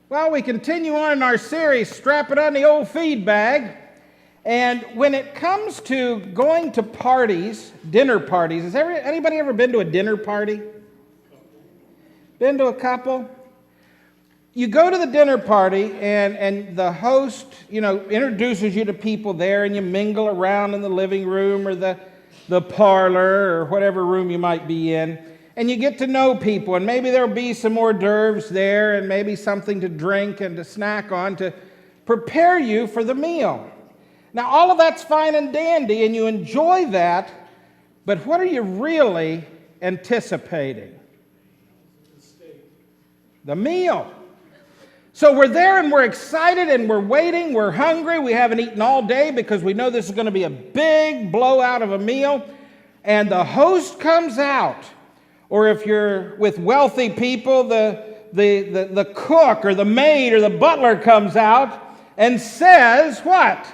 Well, we continue on in our series, Strappin on the old feed bag. And when it comes to going to parties, dinner parties, has anybody ever been to a dinner party? Been to a couple? You go to the dinner party and the host, introduces you to people there, and you mingle around in the living room or the parlor or whatever room you might be in. And you get to know people, and maybe there'll be some hors d'oeuvres there and maybe something to drink and to snack on to prepare you for the meal. Now, all of that's fine and dandy, and you enjoy that, but what are you really anticipating? The meal. So we're there and we're excited and we're waiting, we're hungry, we haven't eaten all day because we know this is going to be a big blowout of a meal, and the host comes out. Or if you're with wealthy people, the cook or the maid or the butler comes out and says, what?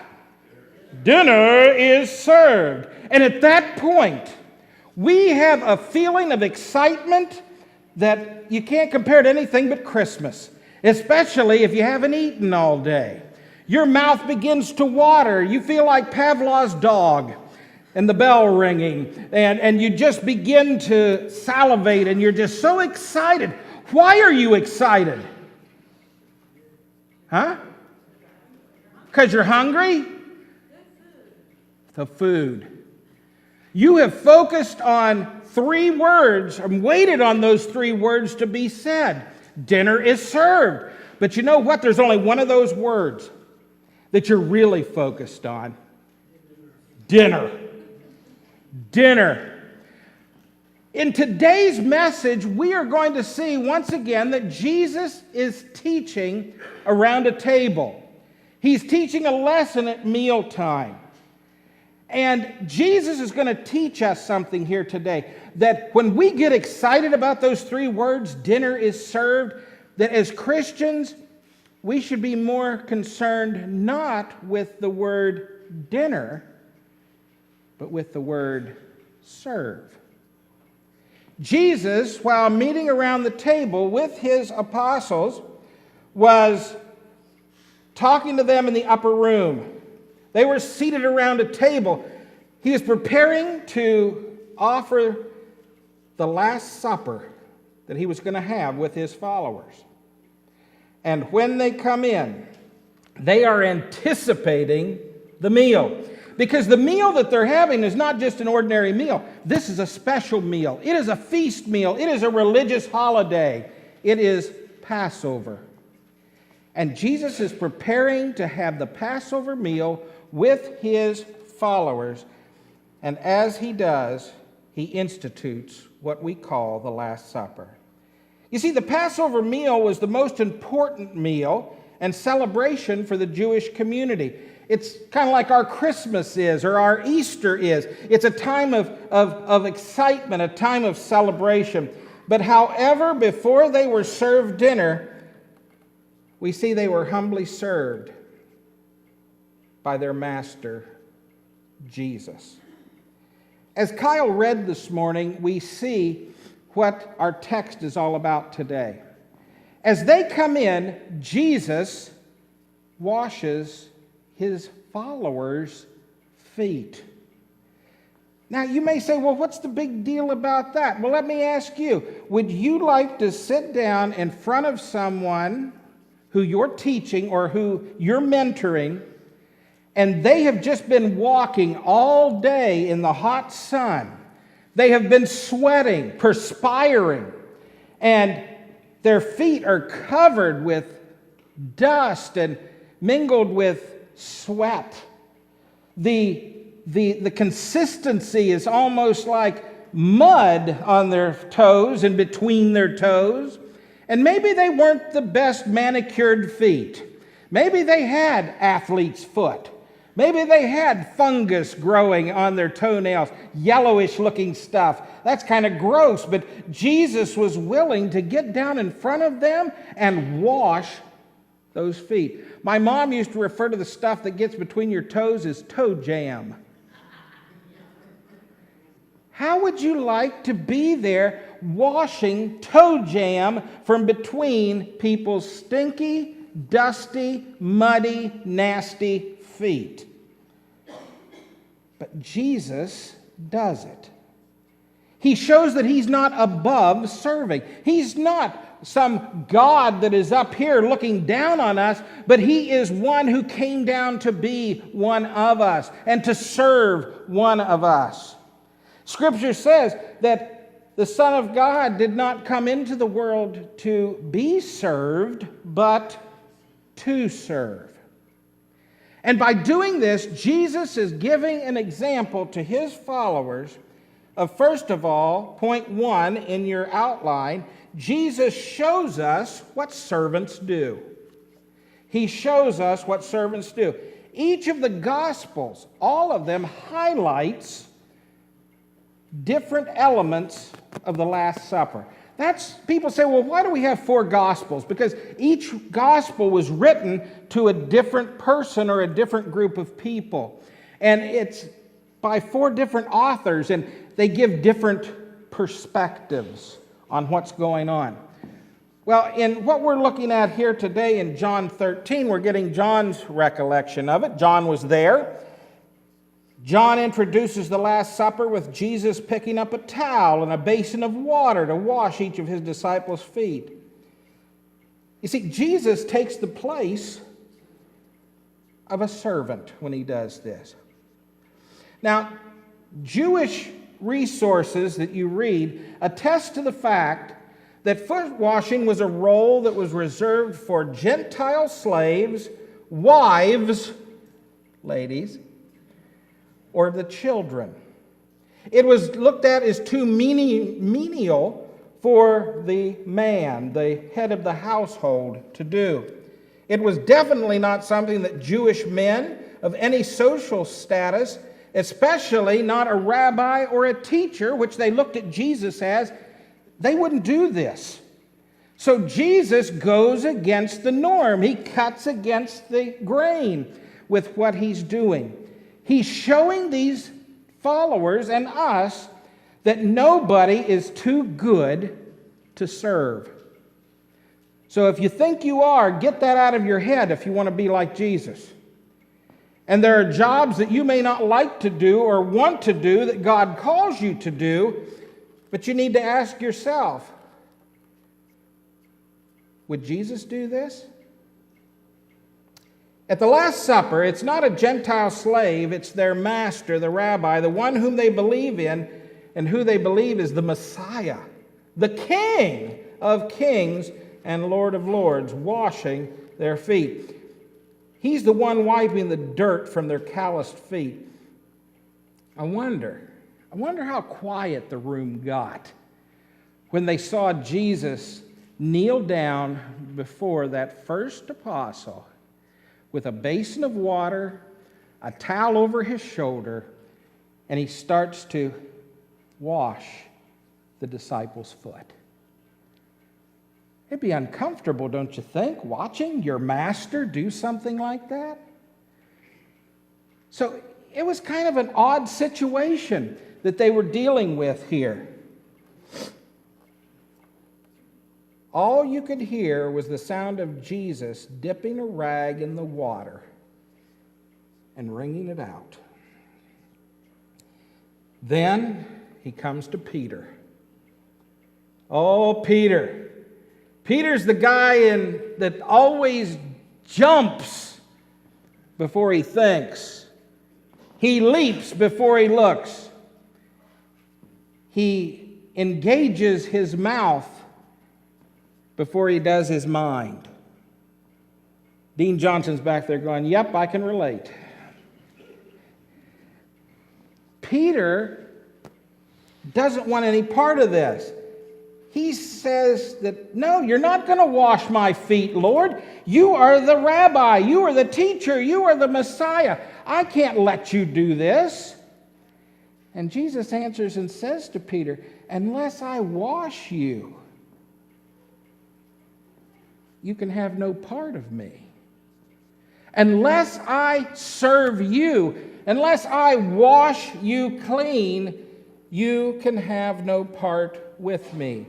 Dinner is served. And at that point, we have a feeling of excitement that you can't compare to anything but Christmas, especially if you haven't eaten all day. Your mouth begins to water. You feel like Pavlov's dog. And the bell ringing, and you just begin to salivate, and you're just so excited. Why are you excited? Huh? Because you're hungry? The food. You have focused on 3 words and waited on those 3 words to be said. Dinner is served. But you know what? There's only one of those words that you're really focused on. Dinner. Dinner. In today's message, we are going to see once again that Jesus is teaching around a table. He's teaching a lesson at mealtime. And Jesus is going to teach us something here today, that when we get excited about those 3 words, dinner is served, that as Christians, we should be more concerned not with the word dinner, but with the word serve. Jesus, while meeting around the table with his apostles, was talking to them in the upper room. They were seated around a table. He was preparing to offer the Last Supper that he was going to have with his followers. And when they come in, they are anticipating the meal. Because the meal that they're having is not just an ordinary meal. This is a special meal. It is a feast meal. It is a religious holiday. It is Passover. And Jesus is preparing to have the Passover meal with his followers. And as he does, he institutes what we call the Last Supper. You see, the Passover meal was the most important meal and celebration for the Jewish community. It's kind of like our Christmas is or our Easter is. It's a time of excitement, a time of celebration. But however, before they were served dinner, we see they were humbly served by their master, Jesus. As Kyle read this morning, we see what our text is all about today. As they come in, Jesus washes his followers' feet. Now, you may say, well, what's the big deal about that? Well, let me ask you, would you like to sit down in front of someone who you're teaching or who you're mentoring, and they have just been walking all day in the hot sun? They have been sweating, perspiring, and their feet are covered with dust and mingled with sweat. The consistency is almost like mud on their toes and between their toes. And maybe they weren't the best manicured feet. Maybe they had athlete's foot. Maybe they had fungus growing on their toenails, yellowish looking stuff. That's kind of gross, but Jesus was willing to get down in front of them and wash those feet. My mom used to refer to the stuff that gets between your toes as toe jam. How would you like to be there washing toe jam from between people's stinky, dusty, muddy, nasty feet? But Jesus does it. He shows that he's not above serving. He's not some God that is up here looking down on us, but he is one who came down to be one of us and to serve one of us. Scripture says that the Son of God did not come into the world to be served, but to serve. And by doing this, Jesus is giving an example to his followers of, first of all, point 1 in your outline, Jesus shows us what servants do. He shows us what servants do. Each of the Gospels, all of them, highlights different elements of the Last Supper. People say, well, why do we have 4 Gospels? Because each Gospel was written to a different person or a different group of people. And it's by 4 different authors, and they give different perspectives on what's going on. Well, in what we're looking at here today in John 13, we're getting John's recollection of it. John was there. John introduces the Last Supper with Jesus picking up a towel and a basin of water to wash each of his disciples' feet. You see, Jesus takes the place of a servant when he does this. Now, Jewish resources that you read attest to the fact that foot washing was a role that was reserved for Gentile slaves, wives, ladies, or the children. It was looked at as too menial for the man, the head of the household, to do. It was definitely not something that Jewish men of any social status, especially not a rabbi or a teacher, which they looked at Jesus as, they wouldn't do this. So Jesus goes against the norm. He cuts against the grain with what he's doing. He's showing these followers and us that nobody is too good to serve. So if you think you are, get that out of your head if you want to be like Jesus. And there are jobs that you may not like to do or want to do that God calls you to do, but you need to ask yourself, would Jesus do this? At the Last Supper, it's not a Gentile slave, it's their master, the rabbi, the one whom they believe in and who they believe is the Messiah, the King of kings and Lord of lords, washing their feet. He's the one wiping the dirt from their calloused feet. I wonder how quiet the room got when they saw Jesus kneel down before that first apostle with a basin of water, a towel over his shoulder, and he starts to wash the disciples' foot. It'd be uncomfortable, don't you think, watching your master do something like that? So it was kind of an odd situation that they were dealing with here. All you could hear was the sound of Jesus dipping a rag in the water and wringing it out. Then he comes to Peter. Oh, Peter. Peter's the guy that always jumps before he thinks. He leaps before he looks. He engages his mouth before he does his mind. Dean Johnson's back there going, yep, I can relate. Peter doesn't want any part of this. He says that, no, you're not going to wash my feet, Lord. You are the rabbi. You are the teacher. You are the Messiah. I can't let you do this. And Jesus answers and says to Peter, unless I wash you, you can have no part of me. Unless I serve you, unless I wash you clean, you can have no part with me.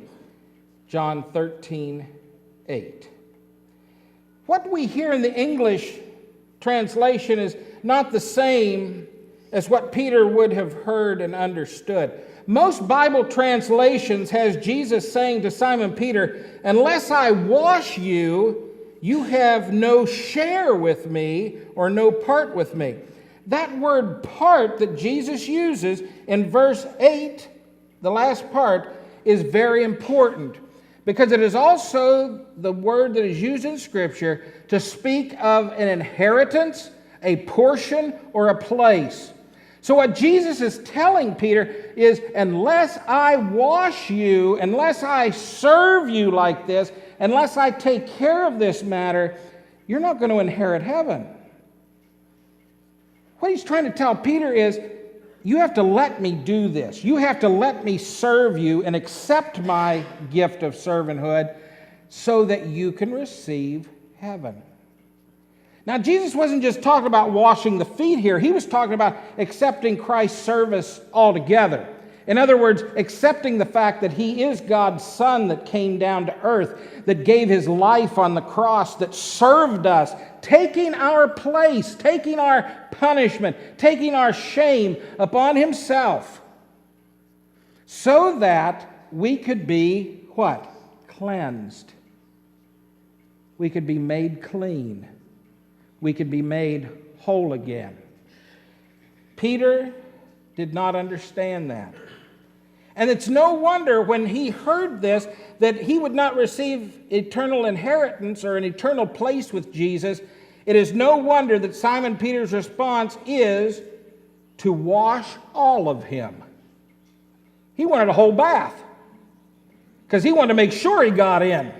John 13:8. What we hear in the English translation is not the same as what Peter would have heard and understood. Most Bible translations has Jesus saying to Simon Peter, unless I wash you, you have no share with me or no part with me. That word part that Jesus uses in verse 8, the last part, is very important because it is also the word that is used in Scripture to speak of an inheritance, a portion, or a place. So what Jesus is telling Peter is, unless I wash you, unless I serve you like this, unless I take care of this matter, you're not going to inherit heaven. What he's trying to tell Peter is, you have to let me do this. You have to let me serve you and accept my gift of servanthood so that you can receive heaven. Now, Jesus wasn't just talking about washing the feet here. He was talking about accepting Christ's service altogether. In other words, accepting the fact that He is God's Son that came down to earth, that gave His life on the cross, that served us, taking our place, taking our punishment, taking our shame upon Himself, so that we could be what? Cleansed. We could be made clean. We could be made whole again. Peter did not understand that. And it's no wonder when he heard this that he would not receive eternal inheritance or an eternal place with Jesus. It is no wonder that Simon Peter's response is to wash all of him. He wanted a whole bath because he wanted to make sure he got in.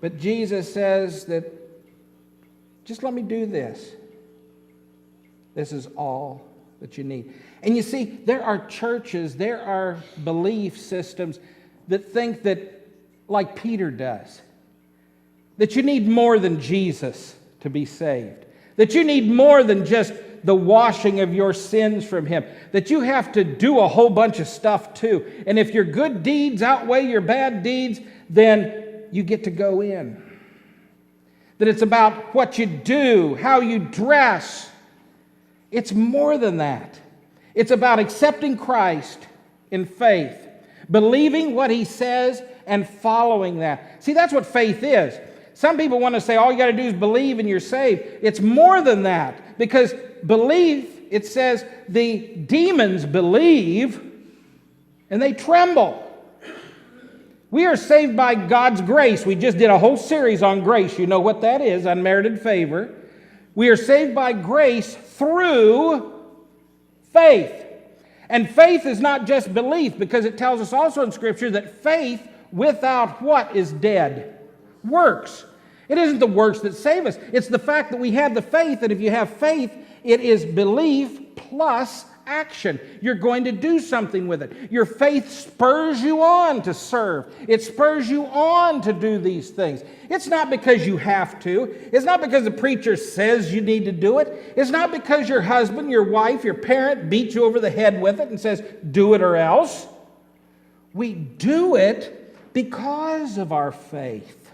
But Jesus says that just let me do this. This is all that you need. And you see, there are churches, there are belief systems that think that, like Peter does, that you need more than Jesus to be saved. That you need more than just the washing of your sins from Him. That you have to do a whole bunch of stuff too. And if your good deeds outweigh your bad deeds, then you get to go in. That it's about what you do, how you dress. It's more than that. It's about accepting Christ in faith, believing what He says and following that. See, that's what faith is. Some people want to say all you got to do is believe and you're saved. It's more than that, because belief, it says the demons believe and they tremble. We are saved by God's grace. We just did a whole series on grace. You know what that is, unmerited favor. We are saved by grace through faith. And faith is not just belief, because it tells us also in Scripture that faith without what is dead? Works. It isn't the works that save us. It's the fact that we have the faith, and if you have faith, it is belief plus action. You're going to do something with it. Your faith spurs you on to serve. It spurs you on to do these things. It's not because you have to. It's not because the preacher says you need to do it. It's not because your husband, your wife, your parent beats you over the head with it and says, do it or else. We do it because of our faith.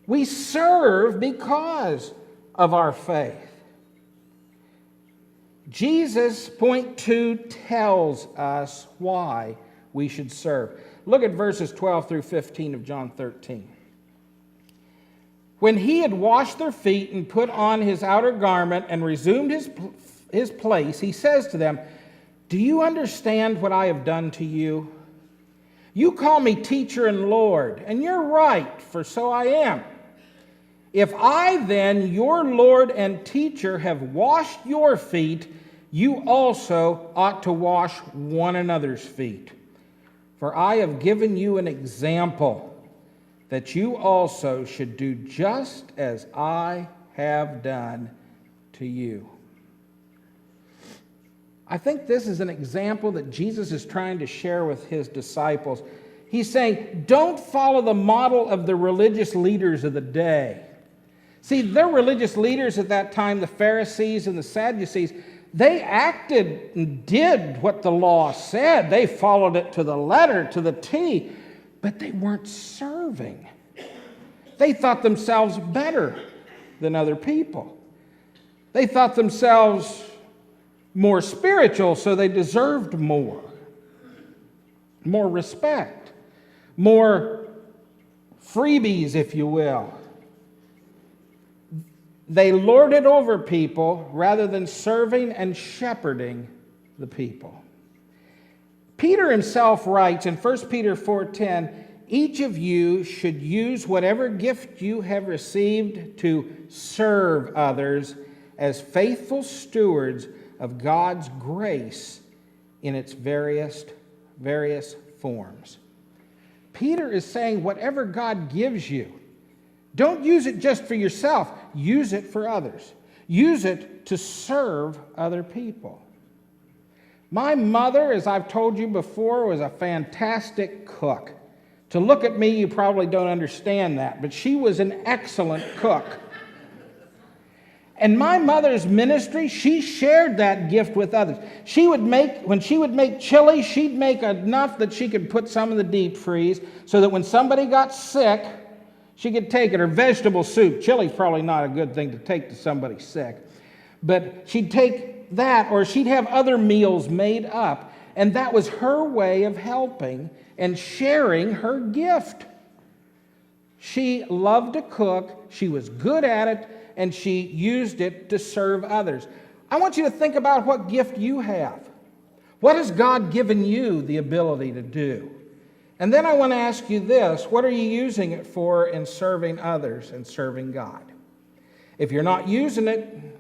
We serve because of our faith. Jesus, point 2, tells us why we should serve. Look at verses 12 through 15 of John 13. When He had washed their feet and put on His outer garment and resumed his place, He says to them, do you understand what I have done to you? You call me teacher and Lord, and you're right, for so I am. If I then, your Lord and teacher, have washed your feet, you also ought to wash one another's feet. For I have given you an example, that you also should do just as I have done to you. I think this is an example that Jesus is trying to share with His disciples. He's saying, don't follow the model of the religious leaders of the day. See, their religious leaders at that time, the Pharisees and the Sadducees, They acted and did what the law said. They followed it to the letter, to the T, but they weren't serving. They thought themselves better than other people. They thought themselves more spiritual, so they deserved more respect, more freebies, if you will. They lorded over people rather than serving and shepherding the people. Peter himself writes in 1 Peter 4:10, each of you should use whatever gift you have received to serve others as faithful stewards of God's grace in its various forms. Peter is saying whatever God gives you, don't use it just for yourself. Use it for others. Use it to serve other people. My mother, as I've told you before, was a fantastic cook. To look at me, you probably don't understand that, but she was an excellent cook. And my mother's ministry, she shared that gift with others. When she would make chili, she'd make enough that she could put some in the deep freeze so that when somebody got sick, she could take it. Or vegetable soup. Chili's probably not a good thing to take to somebody sick. But she'd take that, or she'd have other meals made up. And that was her way of helping and sharing her gift. She loved to cook. She was good at it. And she used it to serve others. I want you to think about what gift you have. What has God given you the ability to do? And then I want to ask you this: what are you using it for in serving others and serving God? If you're not using it,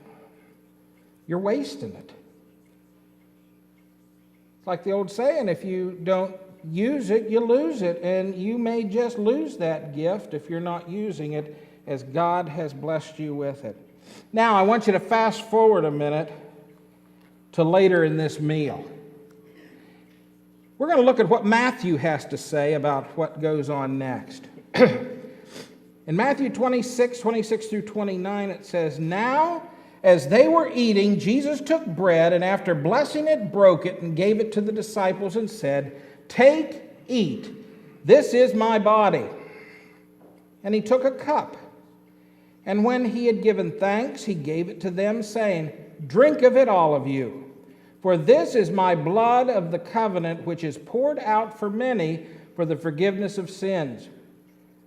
you're wasting it. It's like the old saying, if you don't use it, you lose it. And you may just lose that gift if you're not using it as God has blessed you with it. Now, I want you to fast forward a minute to later in this meal. We're going to look at what Matthew has to say about what goes on next. In Matthew 26 through 29, it says, now, as they were eating, Jesus took bread, and after blessing it, broke it, and gave it to the disciples, and said, take, eat. This is my body. And he took a cup. And when he had given thanks, he gave it to them, saying, drink of it, all of you. For this is my blood of the covenant, which is poured out for many for the forgiveness of sins.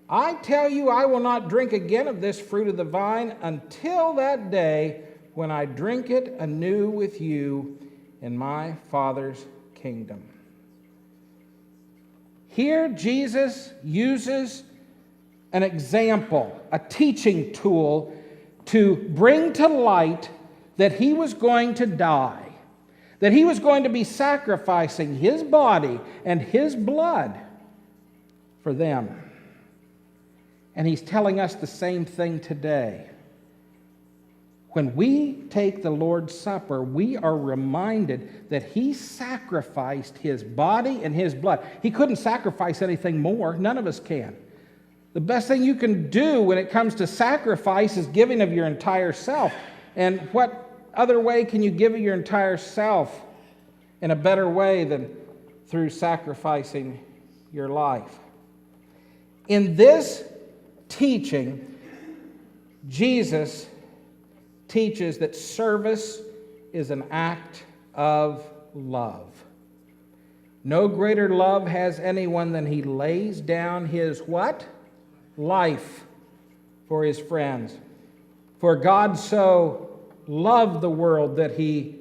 I tell you, I will not drink again of this fruit of the vine until that day when I drink it anew with you in my Father's kingdom. Here, Jesus uses an example, a teaching tool to bring to light that he was going to die, that he was going to be sacrificing his body and his blood for them. And he's telling us the same thing today. When we take the Lord's Supper, we are reminded that he sacrificed his body and his blood. He couldn't sacrifice anything more. None of us can. The best thing you can do when it comes to sacrifice is giving of your entire self. And what other way can you give of your entire self in a better way than through sacrificing your life? In this teaching, Jesus teaches that service is an act of love. No greater love has anyone than he lays down his what? Life for his friends. For God so loved the world that he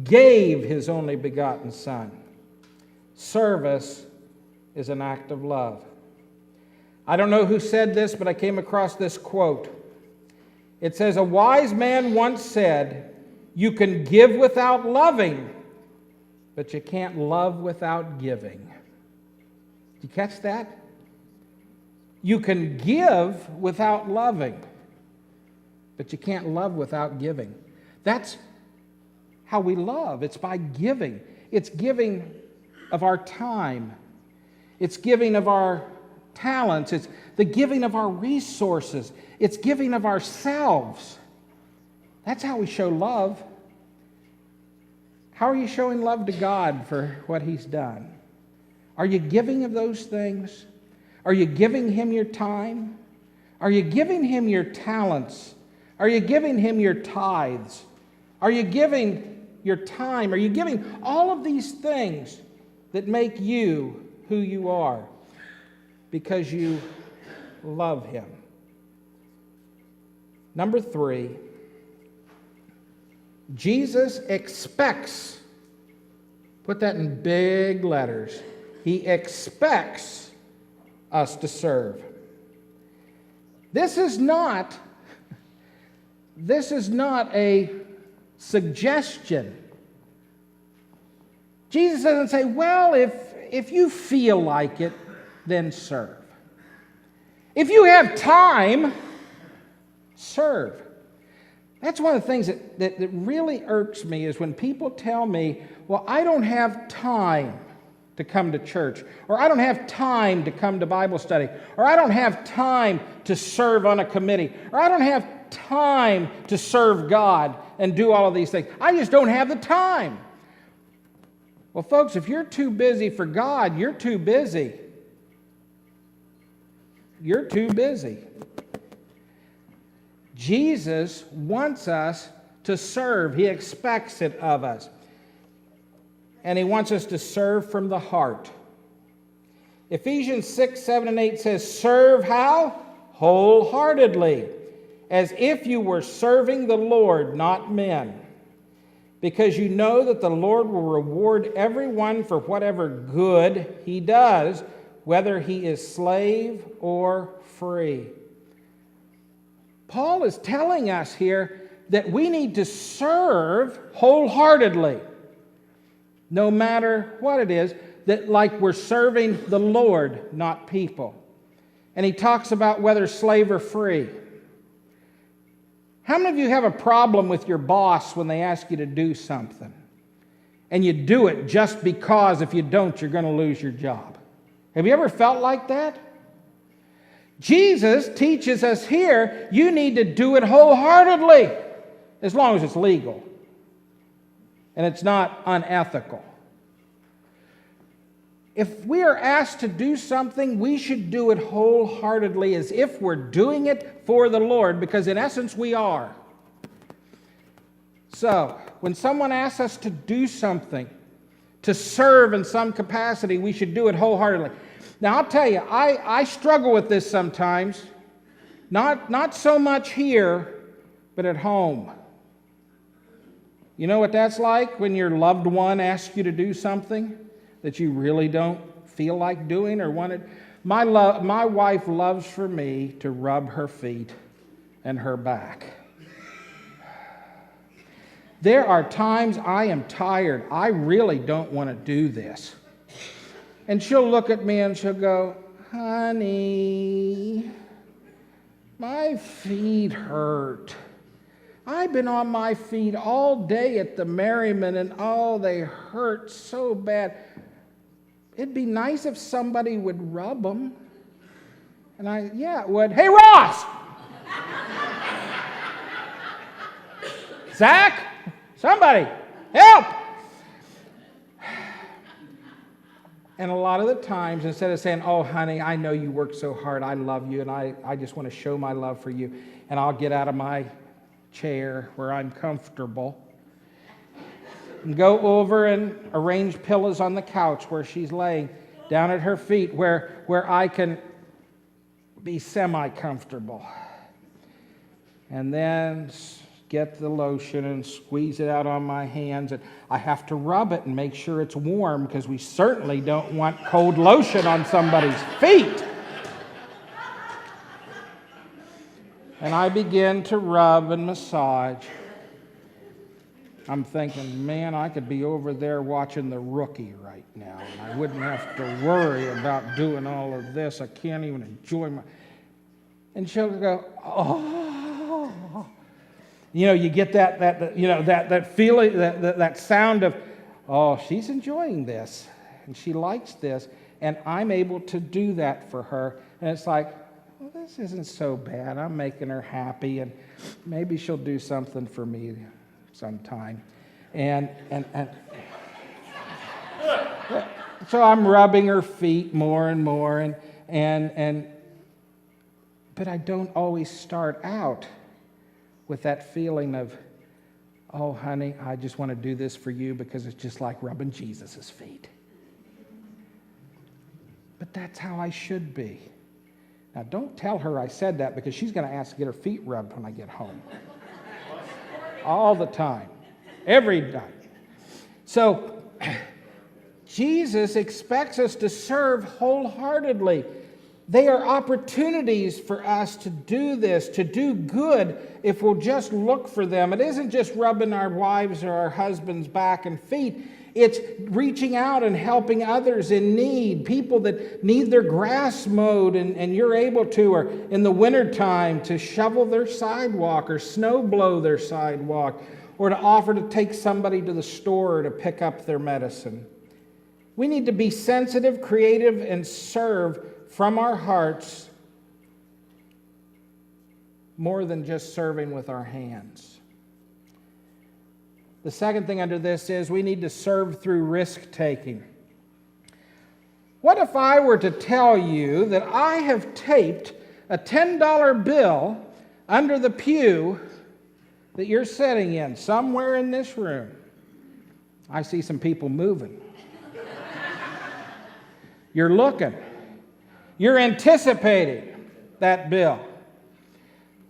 gave his only begotten Son. Service is an act of love. I don't know who said this, but I came across this quote. It says, a wise man once said, you can give without loving, but you can't love without giving. Did you catch that? You can give without loving, but you can't love without giving. That's how we love. It's by giving. It's giving of our time. It's giving of our talents. It's the giving of our resources. It's giving of ourselves. That's how we show love. How are you showing love to God for what He's done? Are you giving of those things? Are you giving Him your time? Are you giving Him your talents? Are you giving Him your tithes? Are you giving your time? Are you giving all of these things that make you who you are because you love Him? Number 3, Jesus expects, put that in big letters, He expects us to serve. This is not a suggestion. Jesus doesn't say, well, if you feel like it, then serve. If you have time, serve. That's one of the things that really irks me is when people tell me, well, I don't have time to come to church, or I don't have time to come to Bible study, or I don't have time to serve on a committee, or I don't have time to serve God and do all of these things. I just don't have the time. Well, folks, if you're too busy for God, you're too busy. You're too busy. Jesus wants us to serve. He expects it of us. And He wants us to serve from the heart. Ephesians 6, 7, and 8 says, serve how? Wholeheartedly, as if you were serving the Lord, not men, because you know that the Lord will reward everyone for whatever good he does, whether he is slave or free. Paul is telling us here that we need to serve wholeheartedly, no matter what it is, that like we're serving the Lord, not people. And he talks about whether slave or free. How many of you have a problem with your boss when they ask you to do something? And you do it just because if you don't, you're going to lose your job. Have you ever felt like that? Jesus teaches us here, you need to do it wholeheartedly, as long as it's legal and it's not unethical. If we are asked to do something, we should do it wholeheartedly as if we're doing it for the Lord, because in essence we are. So, when someone asks us to do something, to serve in some capacity, we should do it wholeheartedly. Now, I'll tell you, I struggle with this sometimes. Not so much here, but at home. You know what that's like when your loved one asks you to do something that you really don't feel like doing or want it? My wife loves for me to rub her feet and her back. There are times I am tired. I really don't want to do this. And she'll look at me and she'll go, honey, my feet hurt. I've been on my feet all day at the Merriman and oh, they hurt so bad. It'd be nice if somebody would rub them. And yeah, it would. Hey, Ross! Zach? Somebody, help! And a lot of the times, instead of saying, oh, honey, I know you work so hard, I love you, and I just want to show my love for you, and I'll get out of my chair where I'm comfortable and go over and arrange pillows on the couch where she's laying down at her feet where I can be semi-comfortable. And then get the lotion and squeeze it out on my hands, and I have to rub it and make sure it's warm because we certainly don't want cold lotion on somebody's feet. And I begin to rub and massage. I'm thinking, man, I could be over there watching The Rookie right now, and I wouldn't have to worry about doing all of this. I can't even enjoy my... And she'll go, oh... You know, you get that feeling, that sound of, oh, she's enjoying this, and she likes this, and I'm able to do that for her. And it's like, well, this isn't so bad. I'm making her happy, and maybe she'll do something for me sometime. And so I'm rubbing her feet more and more, but I don't always start out with that feeling of, oh, honey, I just want to do this for you because it's just like rubbing Jesus' feet. But that's how I should be. Now, don't tell her I said that, because she's going to ask to get her feet rubbed when I get home. All the time. Every time. So, Jesus expects us to serve wholeheartedly. They are opportunities for us to do this, to do good, if we'll just look for them. It isn't just rubbing our wives or our husbands' back and feet. It's reaching out and helping others in need, people that need their grass mowed and you're able to, or in the wintertime to shovel their sidewalk or snow blow their sidewalk, or to offer to take somebody to the store to pick up their medicine. We need to be sensitive, creative, and serve from our hearts more than just serving with our hands. The second thing under this is we need to serve through risk-taking. What if I were to tell you that I have taped a $10 bill under the pew that you're sitting in, somewhere in this room? I see some people moving. You're looking. You're anticipating that bill.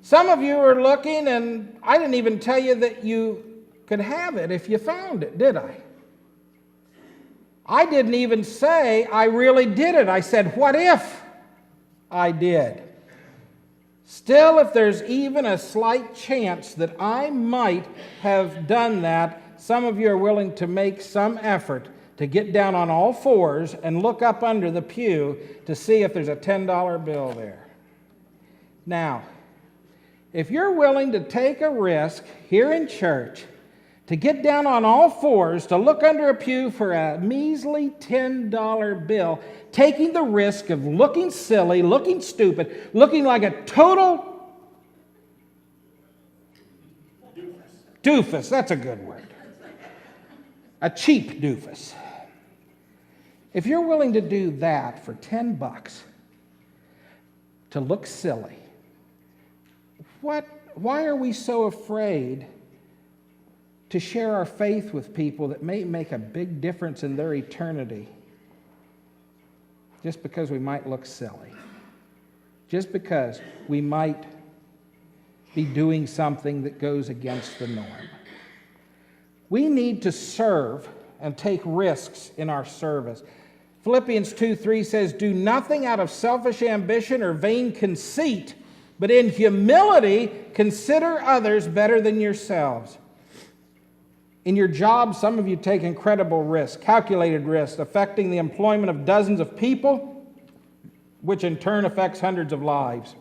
Some of you are looking, and I didn't even tell you that you could have it if you found it, did I? I didn't even say I really did it. I said, what if I did? Still, if there's even a slight chance that I might have done that, some of you are willing to make some effort to get down on all fours and look up under the pew to see if there's a $10 bill there. Now, if you're willing to take a risk here in church to get down on all fours to look under a pew for a measly $10 bill, taking the risk of looking silly, looking stupid, looking like a total doofus, that's a good word. A cheap doofus. If you're willing to do that for $10 to look silly, why are we so afraid to share our faith with people that may make a big difference in their eternity just because we might look silly? Just because we might be doing something that goes against the norm. We need to serve and take risks in our service. Philippians 2:3 says, do nothing out of selfish ambition or vain conceit, but in humility consider others better than yourselves. In your job, some of you take incredible risks, calculated risks, affecting the employment of dozens of people, which in turn affects hundreds of lives.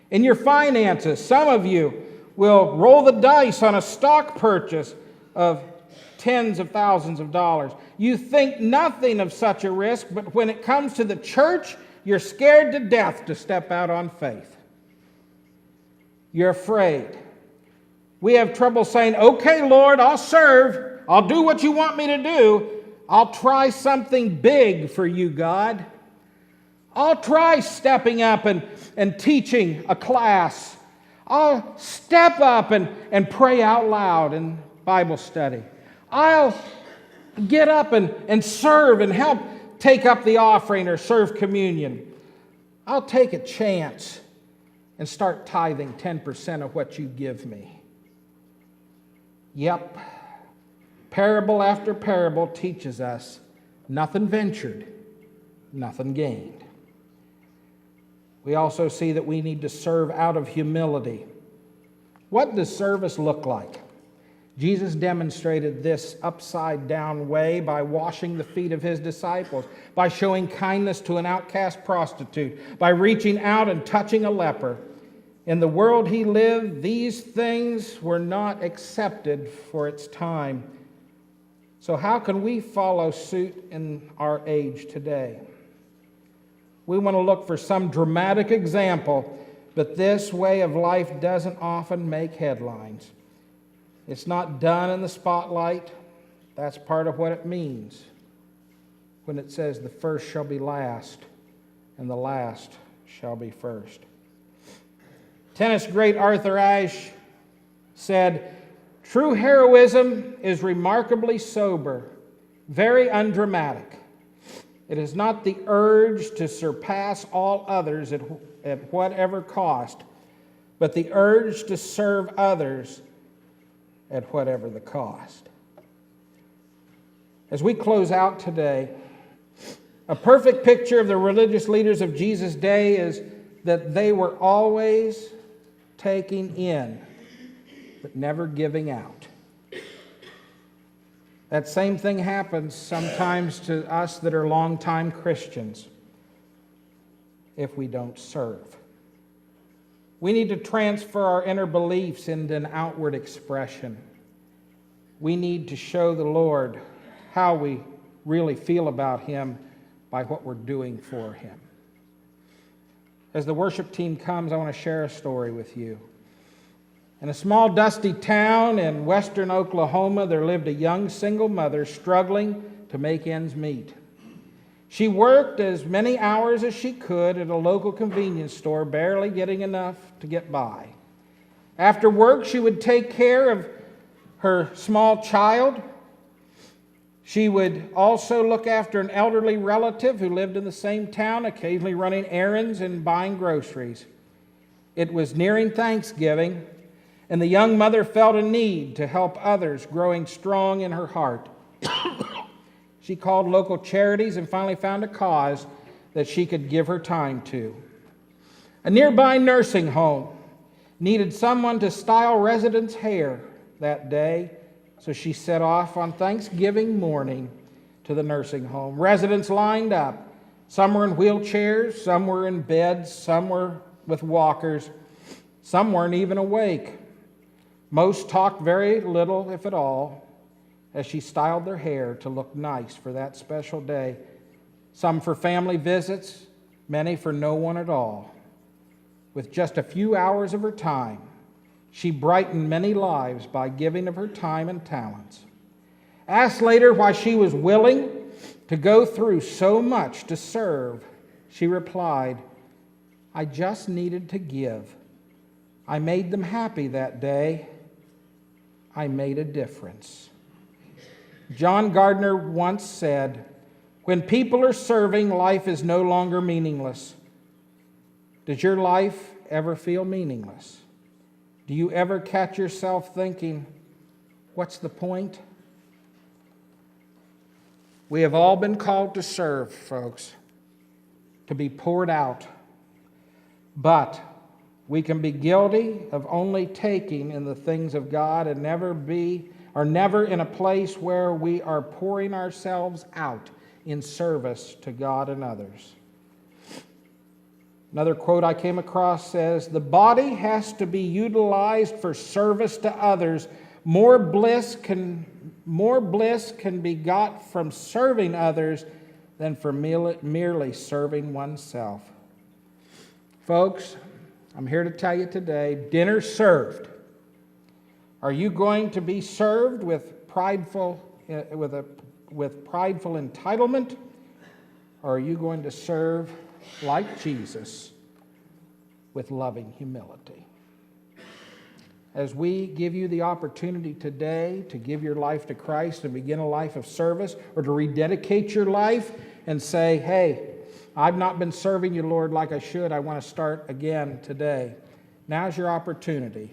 In your finances, some of you will roll the dice on a stock purchase of tens of thousands of dollars. You think nothing of such a risk, but when it comes to the church, you're scared to death to step out on faith. You're afraid. We have trouble saying, okay, Lord, I'll serve. I'll do what you want me to do. I'll try something big for you, God. I'll try stepping up and teaching a class. I'll step up and pray out loud in Bible study. I'll get up and serve and help take up the offering or serve communion. I'll take a chance and start tithing 10% of what you give me. Yep, parable after parable teaches us nothing ventured, nothing gained. We also see that we need to serve out of humility. What does service look like? Jesus demonstrated this upside-down way by washing the feet of his disciples, by showing kindness to an outcast prostitute, by reaching out and touching a leper. In the world he lived, these things were not accepted for its time. So how can we follow suit in our age today? We want to look for some dramatic example, but this way of life doesn't often make headlines. It's not done in the spotlight. That's part of what it means when it says the first shall be last and the last shall be first. Tennis great Arthur Ashe said, "True heroism is remarkably sober, very undramatic. It is not the urge to surpass all others at whatever cost, but the urge to serve others at whatever the cost." As we close out today, a perfect picture of the religious leaders of Jesus' day is that they were always taking in, but never giving out. That same thing happens sometimes to us that are longtime Christians if we don't serve. We need to transfer our inner beliefs into an outward expression. We need to show the Lord how we really feel about Him by what we're doing for Him. As the worship team comes, I want to share a story with you. In a small dusty town in western Oklahoma, there lived a young single mother struggling to make ends meet. She worked as many hours as she could at a local convenience store, barely getting enough to get by. After work, she would take care of her small child. She would also look after an elderly relative who lived in the same town, occasionally running errands and buying groceries. It was nearing Thanksgiving, and the young mother felt a need to help others, growing strong in her heart. She called local charities and finally found a cause that she could give her time to. A nearby nursing home needed someone to style residents' hair that day, so she set off on Thanksgiving morning to the nursing home. Residents lined up. Some were in wheelchairs, some were in beds, some were with walkers, some weren't even awake. Most talked very little, if at all, as she styled their hair to look nice for that special day. Some for family visits, many for no one at all. With just a few hours of her time, she brightened many lives by giving of her time and talents. Asked later why she was willing to go through so much to serve, she replied, "I just needed to give. I made them happy that day. I made a difference." John Gardner once said, "When people are serving, life is no longer meaningless." Does your life ever feel meaningless? Do you ever catch yourself thinking, what's the point? We have all been called to serve, folks, to be poured out. But we can be guilty of only taking in the things of God and never in a place where we are pouring ourselves out in service to God and others. Another quote I came across says, "The body has to be utilized for service to others. More bliss can be got from serving others than from merely serving oneself." Folks, I'm here to tell you today, dinner served. Are you going to be served with prideful entitlement, or are you going to serve like Jesus with loving humility? As we give you the opportunity today to give your life to Christ and begin a life of service, or to rededicate your life and say, "Hey, I've not been serving you, Lord, like I should. I want to start again today." Now's your opportunity.